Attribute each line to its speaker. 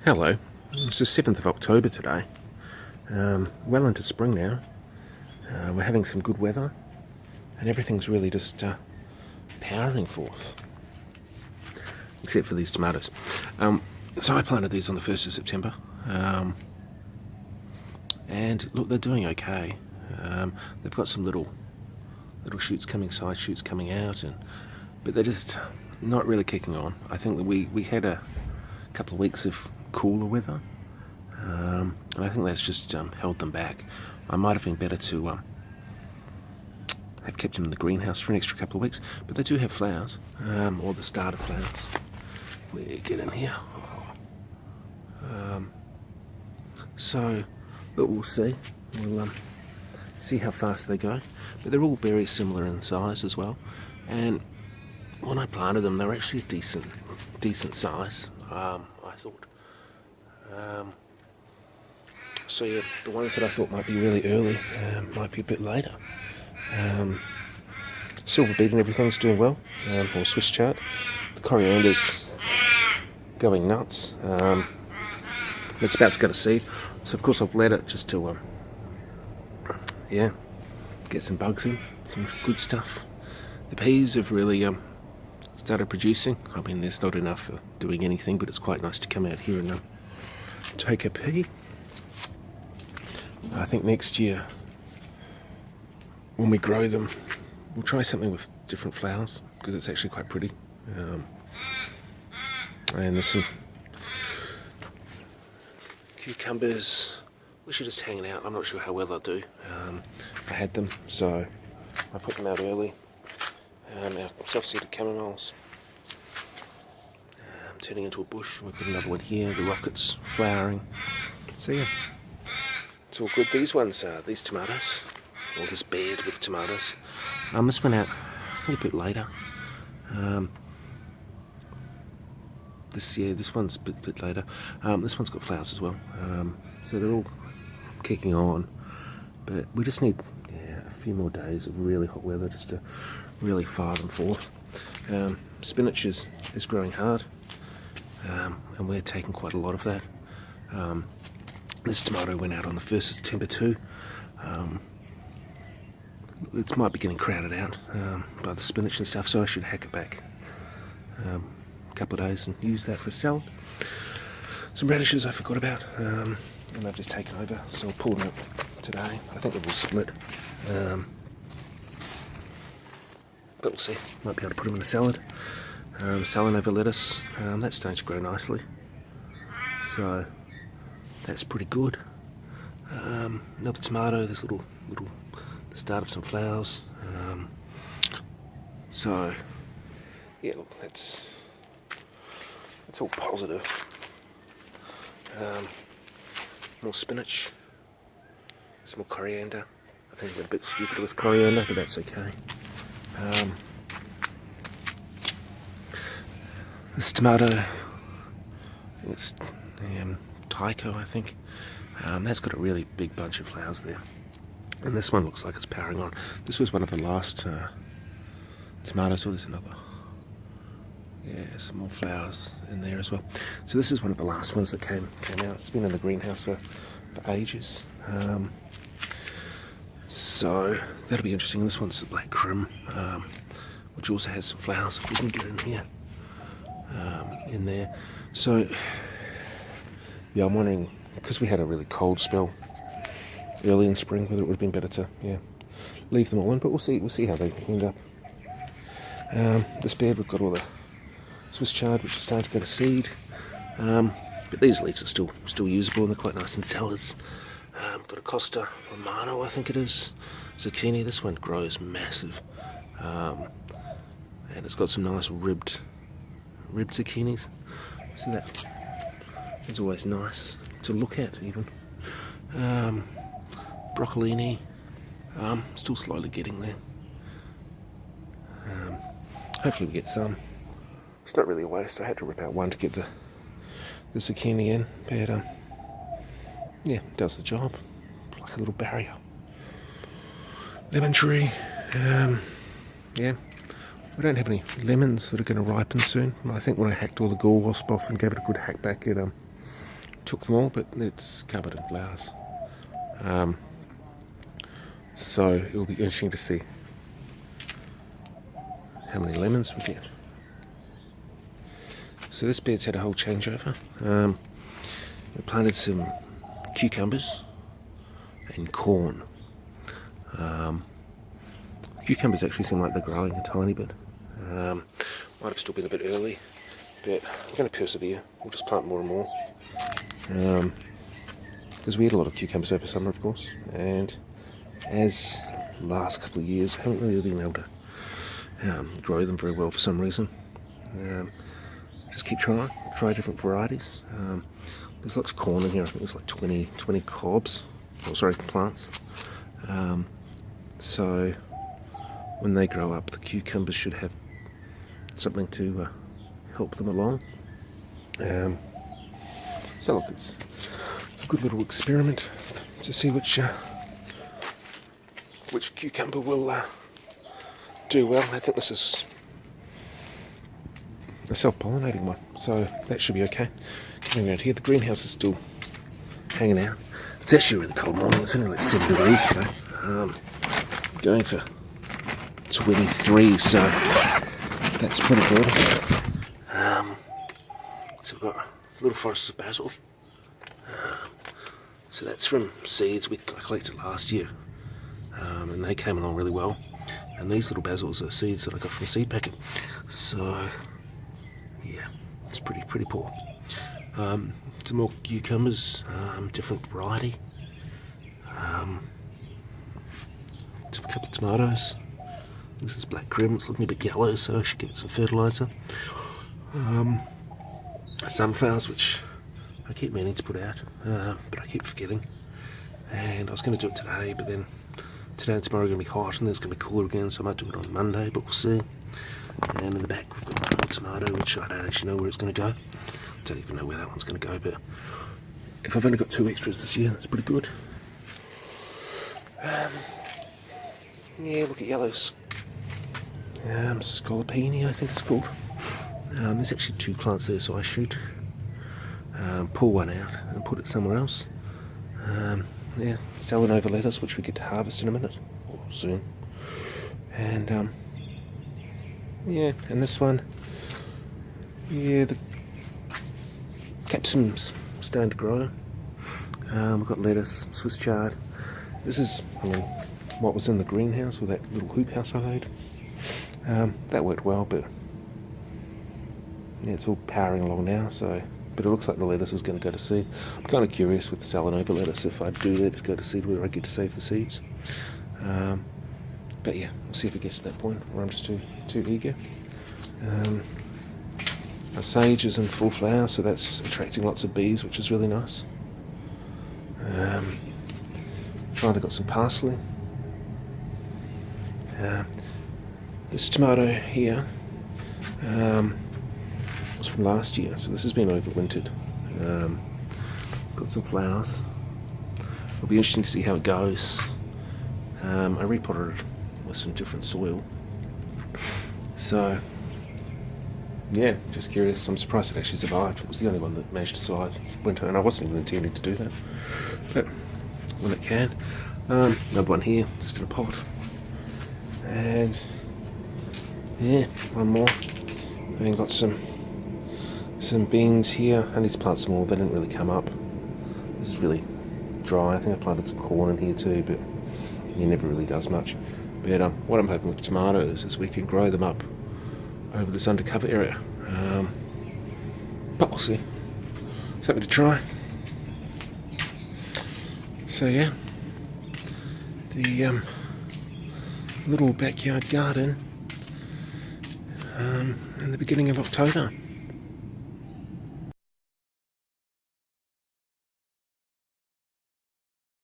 Speaker 1: Hello, it's the 7th of October today, well into spring now. We're having some good weather and everything's really just powering forth, except for these tomatoes. So I planted these on the 1st of September, and look, they're doing okay. They've got some little shoots coming, side shoots coming out, but they're just not really kicking on. I think that we had a couple of weeks of cooler weather, and I think that's just held them back. I might have been better to have kept them in the greenhouse for an extra couple of weeks, but they do have flowers, or the start of flowers. We get in here. So, but we'll see. We'll see how fast they go. But they're all very similar in size as well. And when I planted them, they were actually a decent size, I thought. So yeah, the ones that I thought might be really early might be a bit later. Silver beet and everything's doing well, or Swiss chard. The coriander's going nuts. It's about to go to seed, so of course I've let it just to yeah, get some bugs in, some good stuff. The peas have really started producing. I mean, there's not enough for doing anything, but it's quite nice to come out here and take a pea. I think next year, when we grow them, we'll try something with different flowers, because it's actually quite pretty. And there's some cucumbers, which are just hanging out. I'm not sure how well they'll do. I had them, so I put them out early. Our self-seeded camomiles turning into a bush. We've got another one here. The rocket's flowering. So yeah, it's all good. These ones, these tomatoes, or this bed with tomatoes. This went out, I think, a bit later. This one's a bit later. This one's got flowers as well. So they're all kicking on, but we just need a few more days of really hot weather just to really fire them forth. Spinach is growing hard, and we're taking quite a lot of that. This tomato went out on the 1st of September too. It might be getting crowded out by the spinach and stuff, so I should hack it back a couple of days and use that for a salad. Some radishes I forgot about, and they've just taken over, so I'll pull them out today. I think it will split, but we'll see. Might be able to put them in a salad. Salad over lettuce, that's starting to grow nicely, so that's pretty good. Another tomato, this little the start of some flowers. So yeah, look, that's all positive. More spinach, some more coriander. I think I went a bit stupid with coriander, but that's okay. This tomato, I think it's Tycho, I think. That's got a really big bunch of flowers there. And this one looks like it's powering on. This was one of the last tomatoes. Oh, there's another. Yeah, some more flowers in there as well. So this is one of the last ones that came out. It's been in the greenhouse for ages. So that'll be interesting. And this one's the black crim, which also has some flowers, if we can get in here. In there. So yeah, I'm wondering, because we had a really cold spell early in spring, whether it would have been better to leave them all in, but we'll see how they end up. This bed, we've got all the Swiss chard, which is starting to go to seed, but these leaves are still usable and they're quite nice in salads. Got a Costa Romano, I think it is, zucchini. This one grows massive, and it's got some nice ribbed zucchinis. See that? It's always nice to look at, even. Broccolini, still slowly getting there. Hopefully we get some. It's not really a waste. I had to rip out one to get the zucchini in, but yeah, it does the job, like a little barrier. Lemon tree, yeah. We don't have any lemons that are going to ripen soon. I think when I hacked all the gall wasp off and gave it a good hack back, it took them all, but it's covered in flowers. So it'll be interesting to see how many lemons we get. So this bed's had a whole changeover. We planted some cucumbers and corn. Cucumbers actually seem like they're growing a tiny bit. Might have still been a bit early, but I'm going to persevere. We'll just plant more and more. Because we had a lot of cucumbers over summer, of course, and as the last couple of years, I haven't really been able to grow them very well for some reason. Just keep trying, try different varieties. There's lots of corn in here. I think there's like 20 cobs, plants. So when they grow up, the cucumbers should have something to help them along. So look, it's a good little experiment to see which cucumber will do well. I think this is a self-pollinating one, so that should be okay. Coming around here, the greenhouse is still hanging out. It's actually a really cold morning. It's only like 7 degrees today. Going for 23, so that's pretty good. So we've got little forests of basil. So that's from seeds we collected last year, and they came along really well. And these little basils are seeds that I got from a seed packet. So yeah, it's pretty poor. Some more cucumbers, different variety. A couple of tomatoes. This is black grim. It's looking a bit yellow, so I should give it some fertiliser. Sunflowers, which I keep meaning to put out, but I keep forgetting. And I was going to do it today, but then today and tomorrow are going to be hot, and then it's going to be cooler again, so I might do it on Monday, but we'll see. And in the back we've got a tomato, which I don't actually know where it's going to go. I don't even know where that one's going to go, but if I've only got 2 extras this year, that's pretty good. Yeah, look at yellows. Scalopini, I think it's called. There's actually 2 plants there, so I should pull one out and put it somewhere else. Yeah, Salanova lettuce, which we get to harvest in a minute, or soon. And yeah, and this one, yeah, the capsicum's starting to grow. We've got lettuce, Swiss chard. This is what was in the greenhouse, or that little hoop house I made. That worked well, but yeah, it's all powering along now, so, but it looks like the lettuce is going to go to seed. I'm kind of curious with the Salanova lettuce, if I do let it go to seed, whether I get to save the seeds. But yeah, we'll see if it gets to that point where I'm just too eager. Our sage is in full flower, so that's attracting lots of bees, which is really nice. Finally got some parsley. This tomato here was from last year, so this has been overwintered. Got some flowers. It'll be interesting to see how it goes. I repotted it with some different soil. So yeah, just curious. I'm surprised it actually survived. It was the only one that managed to survive winter, and I wasn't even intending to do that, but when it can. Another one here, just in a pot. And yeah, one more. And then got some beans here. I need to plant some more. They didn't really come up. This is really dry. I think I planted some corn in here too, but it never really does much. But what I'm hoping with tomatoes is we can grow them up over this undercover area. But we'll see. Something to try. So yeah, the little backyard garden in the beginning of October.